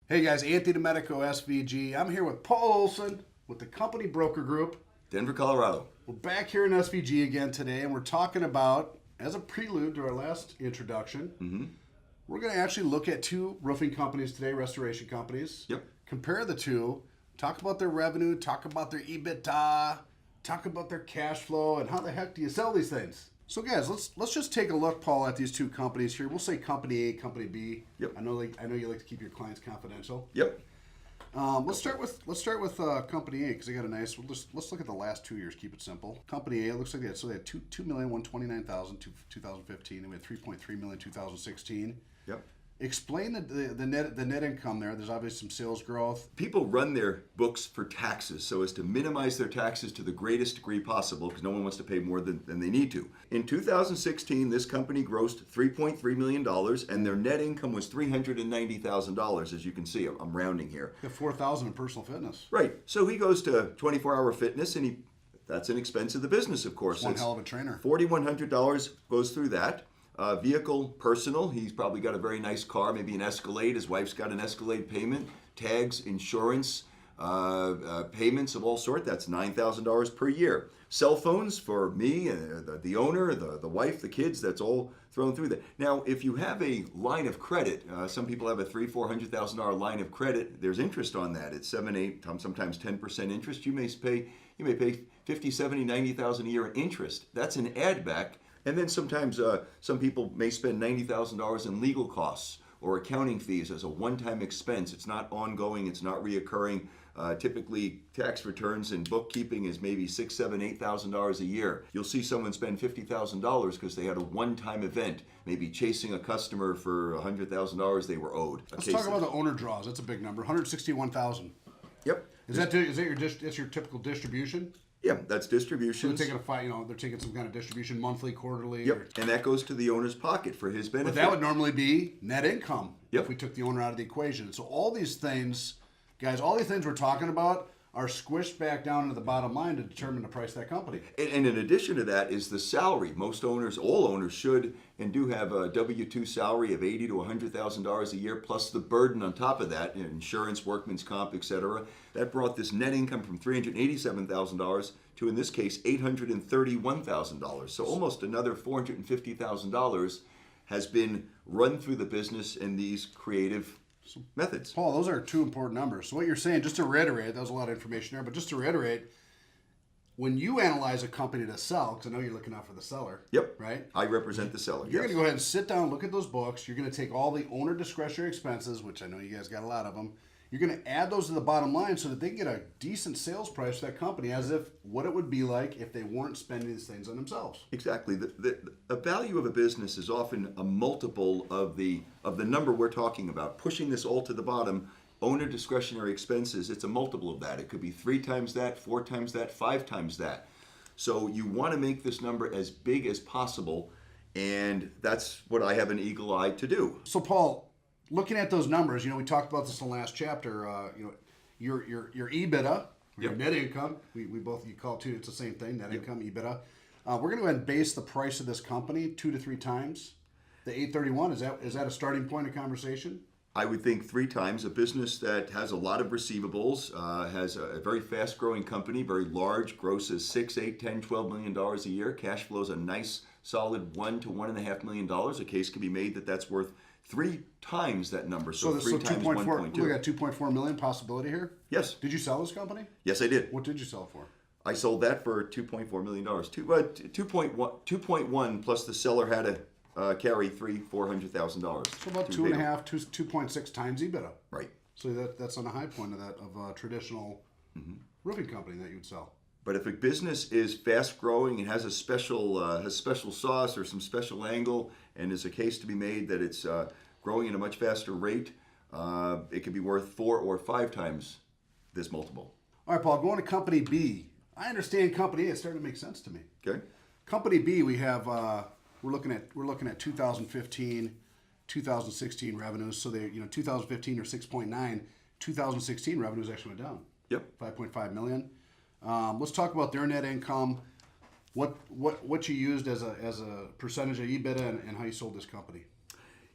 Hey guys, Anthony Delmedico, SVG. I'm here with Paul Olsen with the Company Broker Group. Denver, Colorado. We're back here in SVG again today, and we're talking about, as a prelude to our last introduction, we're going to actually look at two roofing companies today, restoration companies. Yep. Compare the two, talk about their revenue, talk about their EBITDA, talk about their cash flow, and how the heck do you sell these things? So guys, let's just take a look, Paul, at these two companies here. We'll say Company A, Company B. Yep. I know you like to keep your clients confidential. Yep. Let's start with Company A because they got a nice. Let's look at the last 2 years. Keep it simple. Company A, it looks like they had 2,129,000 2015, and we had 3.3 million 2016. Yep. Explain the net income there. There's obviously some sales growth. People run their books for taxes so as to minimize their taxes to the greatest degree possible because no one wants to pay more than they need to. In 2016, this company grossed $3.3 million and their net income was $390,000, as you can see. I'm rounding here. You have 4,000 in personal fitness. Right. So he goes to 24-hour fitness and that's an expense of the business, of course. One hell of a trainer. $4,100 goes through that. Vehicle, personal, he's probably got a very nice car, maybe an Escalade. His wife's got an Escalade payment. Tags, insurance, payments of all sort. That's $9,000 per year. Cell phones for me, the owner, the wife, the kids, that's all thrown through that. Now, if you have a line of credit, some people have a $300,000-$400,000 line of credit. There's interest on that. It's 7, 8, sometimes 10% interest. You may pay $50,000, $70,000, $90,000 a year in interest. That's an add back. And then sometimes some people may spend $90,000 in legal costs or accounting fees as a one-time expense. It's not ongoing, it's not reoccurring. Typically, tax returns and bookkeeping is maybe $6,000, $7,000, $8,000 a year. You'll see someone spend $50,000 because they had a one-time event, maybe chasing a customer for $100,000 they were owed. Let's talk about the owner draws. That's a big number. 161,000. Yep. Is that your typical distribution? Yeah, that's distributions. So they're taking some kind of distribution monthly, quarterly. Yep, and that goes to the owner's pocket for his benefit. But that would normally be net income if we took the owner out of the equation. So all these things, guys, we're talking about are squished back down into the bottom line to determine the price of that company. And in addition to that is the salary. Most owners, all owners should and do have a W-2 salary of $80,000 to $100,000 a year, plus the burden on top of that, insurance, workman's comp, etc. That brought this net income from $387,000 to, in this case, $831,000. So almost another $450,000 has been run through the business in these creative methods. Paul, those are two important numbers. So what you're saying, just to reiterate, that was a lot of information there, but just to reiterate, when you analyze a company to sell, because I know you're looking out for the seller. Yep. Right? I represent the seller. You're going to go ahead and sit down, look at those books. You're going to take all the owner discretionary expenses, which I know you guys got a lot of them. You're going to add those to the bottom line so that they can get a decent sales price for that company, as if what it would be like if they weren't spending these things on themselves. Exactly. The value of a business is often a multiple of the number we're talking about. Pushing this all to the bottom, owner discretionary expenses, it's a multiple of that. It could be 3 times that, 4 times that, 5 times that. So you want to make this number as big as possible, and that's what I have an eagle eye to do. So Paul, looking at those numbers, we talked about this in the last chapter. Your EBITDA, your net income. You call it too. It's the same thing. Net income, EBITDA. We're going to go ahead and base the price of this company 2 to 3 times the 831. Is that a starting point of conversation? I would think 3 times. A business that has a lot of receivables, has a very fast-growing company, very large, grosses $6, $8, $10, $12 million a year. Cash flows a nice, solid $1 to $1.5 million. A case can be made that that's worth 3 times that number. So 3 times 1.2. We got 2.4 million possibility here. Yes. Did you sell this company? Yes, I did. What did you sell it for? I sold that for $2.4 million. 2.1 plus the seller had to carry $400,000. So about 2.5, 2.6 times EBITDA. Right. So that's on the high point of a traditional roofing company that you'd sell. But if a business is fast growing and has a special sauce or some special angle, and there's a case to be made that it's growing at a much faster rate, it could be worth 4 or 5 times this multiple. All right, Paul. Going to Company B. I understand Company A. It's starting to make sense to me. Okay. Company B, we have we're looking at 2015, 2016 revenues. So 2015 are 6.9. 2016 revenues actually went down. Yep. 5.5 million. Let's talk about their net income. What you used as a percentage of EBITDA and how you sold this company.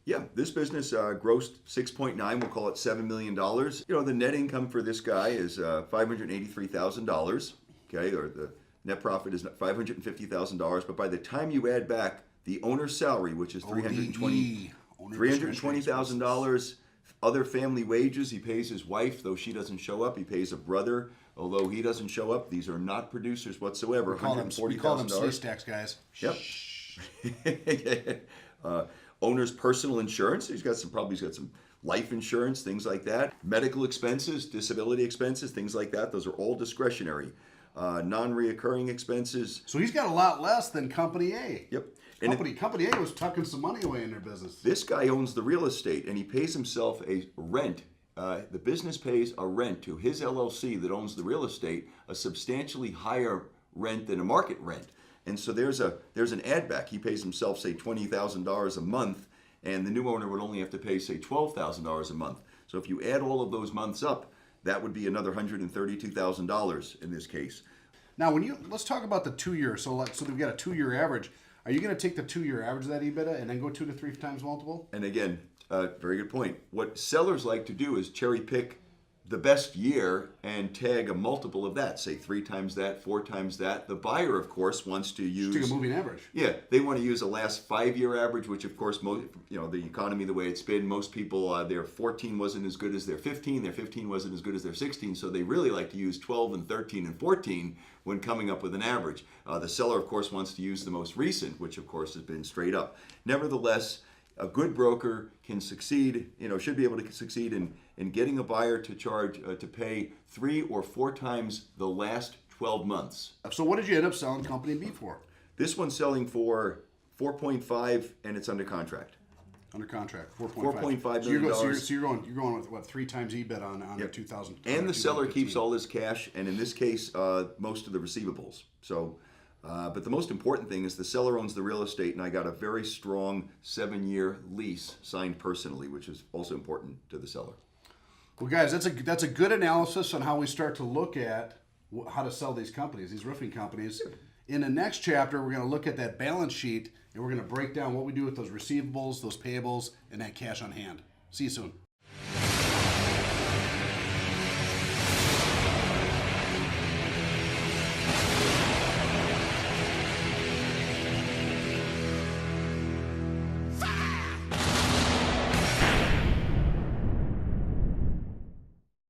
Yeah, this business grossed 6.9. We'll call it $7 million. The net income for this guy is $583,000. Okay, or the net profit is $550,000. But by the time you add back the owner's salary, which is $320,000, other family wages, he pays his wife, though she doesn't show up. He pays a brother, although he doesn't show up. These are not producers whatsoever. We call them stacks, guys. Yep. Owner's personal insurance. He's got some life insurance, things like that. Medical expenses, disability expenses, things like that. Those are all discretionary. Non-reoccurring expenses. So he's got a lot less than Company A. Yep. Company A was tucking some money away in their business. This guy owns the real estate, and he pays himself a rent. The business pays a rent to his LLC that owns the real estate, a substantially higher rent than a market rent. And so there's an add back. He pays himself, say, $20,000 a month, and the new owner would only have to pay, say, $12,000 a month. So if you add all of those months up, that would be another $132,000 in this case. Now, let's talk about the 2 years. So we've got a 2-year average. Are you going to take the 2-year average of that EBITDA and then go 2 to 3 times multiple? And again, very good point. What sellers like to do is cherry pick the best year and tag a multiple of that, say 3 times that, 4 times that. The buyer, of course, wants to use... Just take a moving average. Yeah, they want to use a last 5-year average, which of course, the economy the way it's been, most people, their 14 wasn't as good as their 15, their 15 wasn't as good as their 16, so they really like to use 12 and 13 and 14 when coming up with an average. The seller, of course, wants to use the most recent, which of course has been straight up. Nevertheless, a good broker can succeed, should be able to succeed in getting a buyer to pay 3 or 4 times the last 12 months. So what did you end up selling Company B for? This one's selling for 4.5 and it's under contract. Under contract, 4.5 So you're going with what, 3 times EBIT on the 2000. And the seller keeps all his cash, and in this case, most of the receivables. So, but the most important thing is the seller owns the real estate, and I got a very strong 7-year lease signed personally, which is also important to the seller. Well, guys, that's a good analysis on how we start to look at how to sell these companies, these roofing companies. In the next chapter, we're going to look at that balance sheet, and we're going to break down what we do with those receivables, those payables, and that cash on hand. See you soon.